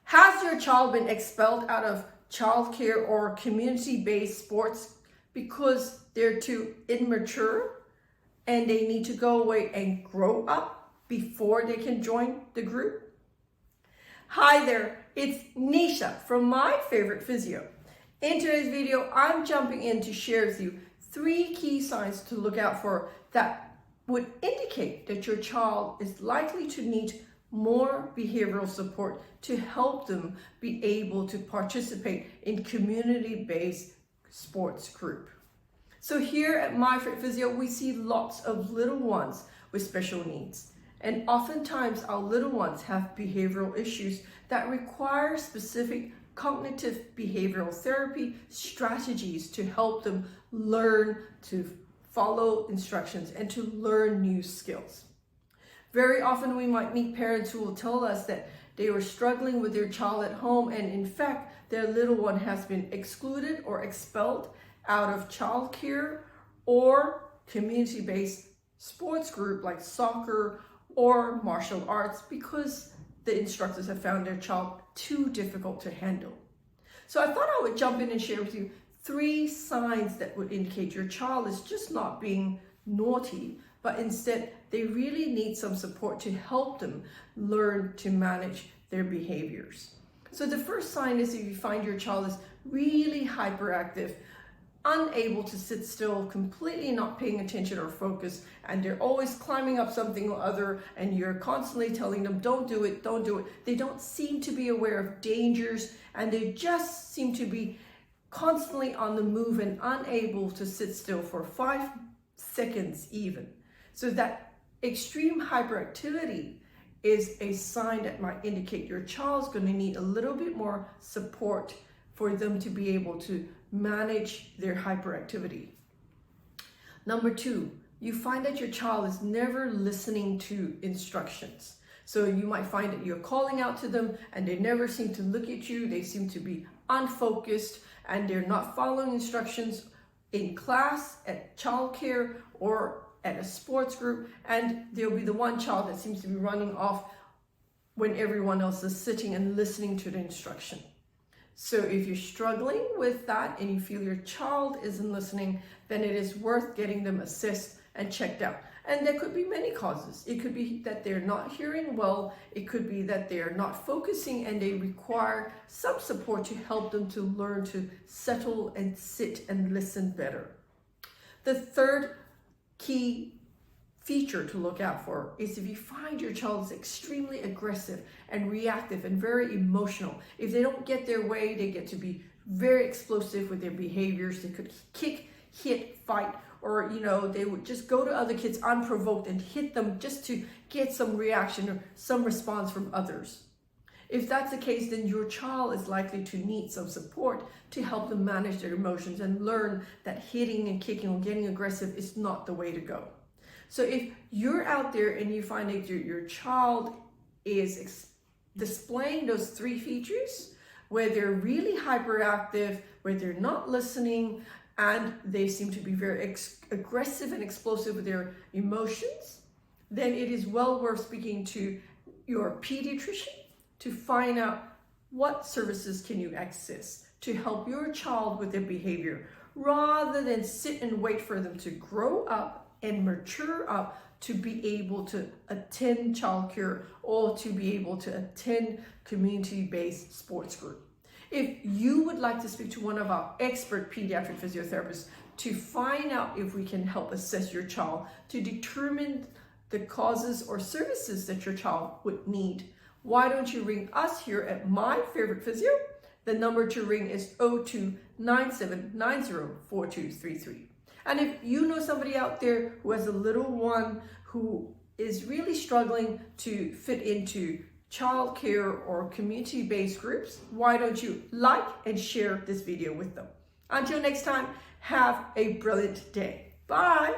Has your child been expelled out of childcare or community-based sports because they're too immature and they need to go away and grow up before they can join the group? Hi there, it's Neesha from My Favorite Physio. In today's video, I'm jumping in to share with you 3 key signs to look out for that would indicate that your child is likely to need more behavioral support to help them be able to participate in community-based sports group. So here at My Favourite Physio, we see lots of little ones with special needs. And oftentimes our little ones have behavioral issues that require specific cognitive behavioral therapy strategies to help them learn to follow instructions and to learn new skills. Very often we might meet parents who will tell us that they were struggling with their child at home, and in fact their little one has been excluded or expelled out of childcare or community-based sports group like soccer or martial arts because the instructors have found their child too difficult to handle. So I thought I would jump in and share with you 3 signs that would indicate your child is just not being naughty, but instead they really need some support to help them learn to manage their behaviors. So the first sign is if you find your child is really hyperactive, unable to sit still, completely not paying attention or focus, and they're always climbing up something or other, and you're constantly telling them, don't do it, don't do it. They don't seem to be aware of dangers, and they just seem to be constantly on the move and unable to sit still for 5 seconds even. So that extreme hyperactivity is a sign that might indicate your child's going to need a little bit more support for them to be able to manage their hyperactivity. Number 2, you find that your child is never listening to instructions. So you might find that you're calling out to them and they never seem to look at you. They seem to be unfocused and they're not following instructions in class, at childcare, or at a sports group, and there'll be the one child that seems to be running off when everyone else is sitting and listening to the instruction. So if you're struggling with that and you feel your child isn't listening, then it is worth getting them assessed and checked out. And there could be many causes. It could be that they're not hearing well. It could be that they're not focusing and they require some support to help them to learn to settle and sit and listen better. The third key feature to look out for is if you find your child is extremely aggressive and reactive and very emotional. If they don't get their way, they get to be very explosive with their behaviors. They could kick, hit, fight, or they would just go to other kids unprovoked and hit them just to get some reaction or some response from others. If that's the case, then your child is likely to need some support to help them manage their emotions and learn that hitting and kicking or getting aggressive is not the way to go. So if you're out there and you find that your child is displaying those 3 features, where they're really hyperactive, where they're not listening, and they seem to be very aggressive and explosive with their emotions, then it is well worth speaking to your pediatrician to find out what services can you access to help your child with their behavior, rather than sit and wait for them to grow up and mature up to be able to attend childcare or to be able to attend community-based sports group. If you would like to speak to one of our expert pediatric physiotherapists to find out if we can help assess your child to determine the causes or services that your child would need, why don't you ring us here at My Favorite Physio? The number to ring is 02-9790-4233. And if you know somebody out there who has a little one who is really struggling to fit into childcare or community-based groups, why don't you like and share this video with them? Until next time, have a brilliant day. Bye.